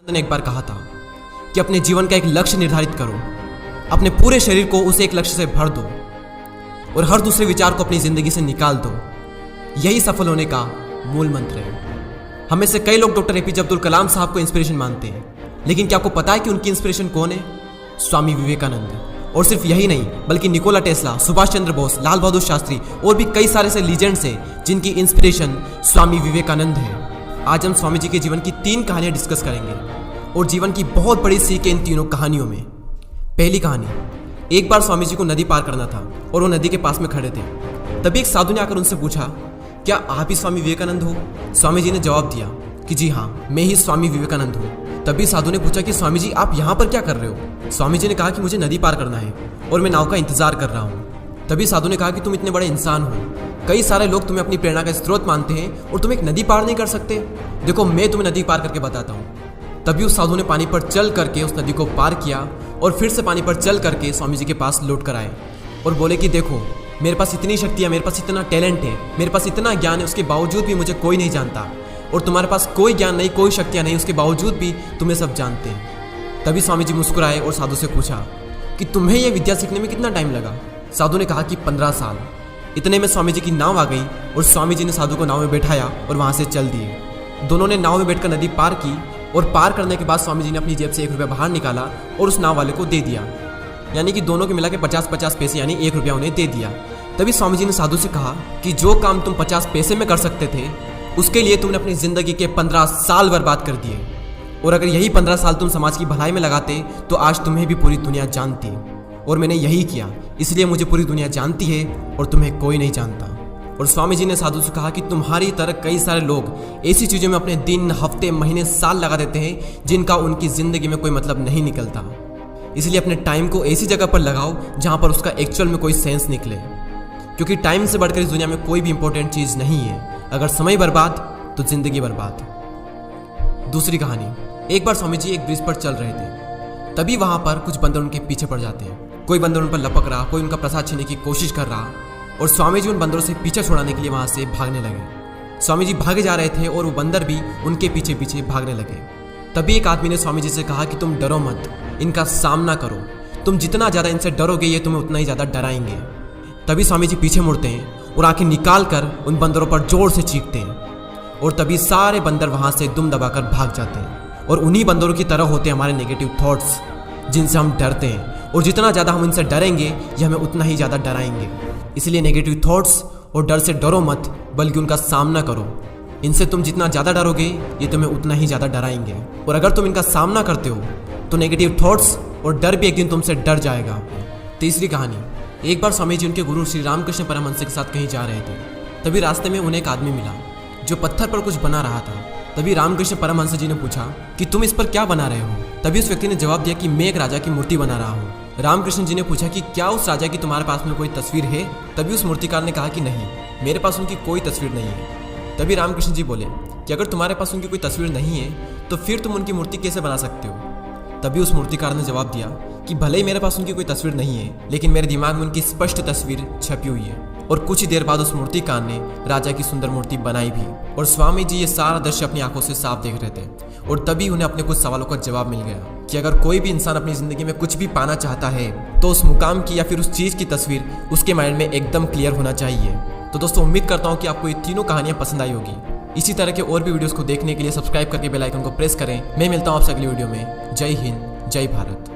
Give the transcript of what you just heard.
ने एक बार कहा था कि अपने जीवन का एक लक्ष्य निर्धारित करो, अपने पूरे शरीर को उसे एक लक्ष्य से भर दो और हर दूसरे विचार को अपनी जिंदगी से निकाल दो। यही सफल होने का मूल मंत्र है। हमें से कई लोग डॉक्टर एपीजे अब्दुल कलाम साहब को इंस्पिरेशन मानते हैं, लेकिन क्या आपको पता है कि उनकी इंस्पिरेशन कौन है? स्वामी विवेकानंद। और सिर्फ यही नहीं, बल्कि निकोला टेस्ला, सुभाष चंद्र बोस, लाल बहादुर शास्त्री और भी कई सारे ऐसे लीजेंड्स हैं जिनकी इंस्पिरेशन स्वामी विवेकानंद है। आज हम स्वामी जी के जीवन की 3 कहानियां डिस्कस करेंगे और जीवन की बहुत बड़ी सीख है इन तीनों कहानियों में। पहली कहानी, एक बार स्वामी जी को नदी पार करना था और वो नदी के पास में खड़े थे। तभी एक साधु ने आकर उनसे पूछा, क्या आप ही स्वामी विवेकानंद हो? स्वामी जी ने जवाब दिया कि जी हाँ, मैं ही स्वामी विवेकानंद हूँ। तभी साधु ने पूछा कि स्वामी जी, आप यहाँ पर क्या कर रहे हो? स्वामी जी ने कहा कि मुझे नदी पार करना है और मैं नाव का इंतजार कर रहा हूँ। तभी साधु ने कहा कि तुम इतने बड़े इंसान हो, कई सारे लोग तुम्हें अपनी प्रेरणा का स्रोत मानते हैं और तुम एक नदी पार नहीं कर सकते। देखो, मैं तुम्हें नदी पार करके बताता हूँ। तभी उस साधु ने पानी पर चल करके उस नदी को पार किया और फिर से पानी पर चल करके स्वामी जी के पास लौट कर आए और बोले कि देखो, मेरे पास इतनी शक्ति है, मेरे पास इतना टैलेंट है, मेरे पास इतना ज्ञान है, उसके बावजूद भी मुझे कोई नहीं जानता। और तुम्हारे पास कोई ज्ञान नहीं, कोई शक्तियाँ नहीं, उसके बावजूद भी तुम्हें सब जानते हैं। तभी स्वामी जी मुस्कुराए और साधु से पूछा कि तुम्हें यह विद्या सीखने में कितना टाइम लगा? साधु ने कहा कि 15 साल। इतने में स्वामी जी की नाव आ गई और स्वामी जी ने साधु को नाव में बैठाया और वहाँ से चल दिए। दोनों ने नाव में बैठकर नदी पार की और पार करने के बाद स्वामी जी ने अपनी जेब से 1 रुपया बाहर निकाला और उस नाव वाले को दे दिया। यानी कि दोनों के मिला के 50-50 पैसे यानी 1 रुपया उन्हें दे दिया। तभी स्वामी जी ने साधु से कहा कि जो काम तुम 50 पैसे में कर सकते थे, उसके लिए तुमने अपनी जिंदगी के 15 साल बर्बाद कर दिए। और अगर यही 15 साल तुम समाज की भलाई में लगाते तो आज तुम्हें भी पूरी दुनिया जानती। और मैंने यही किया, इसलिए मुझे पूरी दुनिया जानती है और तुम्हें कोई नहीं जानता। और स्वामी जी ने साधु से कहा कि तुम्हारी तरह कई सारे लोग ऐसी चीज़ों में अपने दिन, हफ्ते, महीने, साल लगा देते हैं जिनका उनकी ज़िंदगी में कोई मतलब नहीं निकलता। इसलिए अपने टाइम को ऐसी जगह पर लगाओ जहाँ पर उसका एक्चुअल में कोई सेंस निकले, क्योंकि टाइम से बढ़कर इस दुनिया में कोई भी इंपॉर्टेंट चीज़ नहीं है। अगर समय बर्बाद तो जिंदगी बर्बाद। दूसरी कहानी, एक बार स्वामी जी एक ब्रिज पर चल रहे थे। तभी वहाँ पर कुछ बंदर उनके पीछे पड़ जाते हैं। कोई बंदर उन पर लपक रहा, कोई उनका प्रसाद छीनने की कोशिश कर रहा और स्वामी जी उन बंदरों से पीछे छुड़ाने के लिए वहाँ से भागने लगे। स्वामी जी भागे जा रहे थे और वो बंदर भी उनके पीछे पीछे भागने लगे। तभी एक आदमी ने स्वामी जी से कहा कि तुम डरो मत, इनका सामना करो। तुम जितना ज़्यादा इनसे डरोगे ये तुम्हें उतना ही ज़्यादा डराएंगे। तभी स्वामी जी पीछे मुड़ते हैं और आंखें निकाल कर उन बंदरों पर जोर से चीखते हैं और तभी सारे बंदर वहाँ से दुम दबाकर भाग जाते हैं। और उन्हीं बंदरों की तरह होते हैं हमारे नेगेटिव थॉट्स, जिनसे हम डरते हैं। और जितना ज़्यादा हम इनसे डरेंगे ये हमें उतना ही ज़्यादा डराएंगे। इसलिए नेगेटिव थॉट्स और डर से डरो मत, बल्कि उनका सामना करो। इनसे तुम जितना ज़्यादा डरोगे ये तुम्हें उतना ही ज़्यादा डराएंगे। और अगर तुम इनका सामना करते हो तो नेगेटिव थॉट्स और डर भी एक दिन तुमसे डर जाएगा। तीसरी कहानी, एक बार स्वामी जी उनके गुरु श्री रामकृष्ण परमहंस के साथ कहीं जा रहे थे। तभी रास्ते में उन्हें एक आदमी मिला जो पत्थर पर कुछ बना रहा था। तभी रामकृष्ण परमहंस जी ने पूछा कि तुम इस पर क्या बना रहे हो? तभी उस व्यक्ति ने जवाब दिया कि मैं एक राजा की मूर्ति बना रहा हूँ। रामकृष्ण जी ने पूछा कि क्या उस राजा की तुम्हारे पास में कोई तस्वीर है? तभी उस मूर्तिकार ने कहा कि नहीं, मेरे पास उनकी कोई तस्वीर नहीं है। तभी रामकृष्ण जी बोले कि अगर तुम्हारे पास उनकी कोई तस्वीर नहीं है तो फिर तुम उनकी मूर्ति कैसे बना सकते हो? तभी उस मूर्तिकार ने जवाब दिया कि भले ही मेरे पास उनकी कोई तस्वीर नहीं है, लेकिन मेरे दिमाग में उनकी स्पष्ट तस्वीर छपी हुई है। और कुछ ही देर बाद उस मूर्तिकार ने राजा की सुंदर मूर्ति बनाई भी। और स्वामी जी ये सारा दृश्य अपनी आंखों से साफ देख रहे थे। और तभी उन्हें अपने कुछ सवालों का जवाब मिल गया कि अगर कोई भी इंसान अपनी जिंदगी में कुछ भी पाना चाहता है तो उस मुकाम की या फिर उस चीज़ की तस्वीर उसके माइंड में एकदम क्लियर होना चाहिए। तो दोस्तों, उम्मीद करता हूँ कि आपको ये तीनों कहानियाँ पसंद आई होगी। इसी तरह के और भी वीडियोस को देखने के लिए सब्सक्राइब करके बेल आइकन को प्रेस करें। मैं मिलता हूँ आपसे अगली वीडियो में। जय हिंद, जय भारत।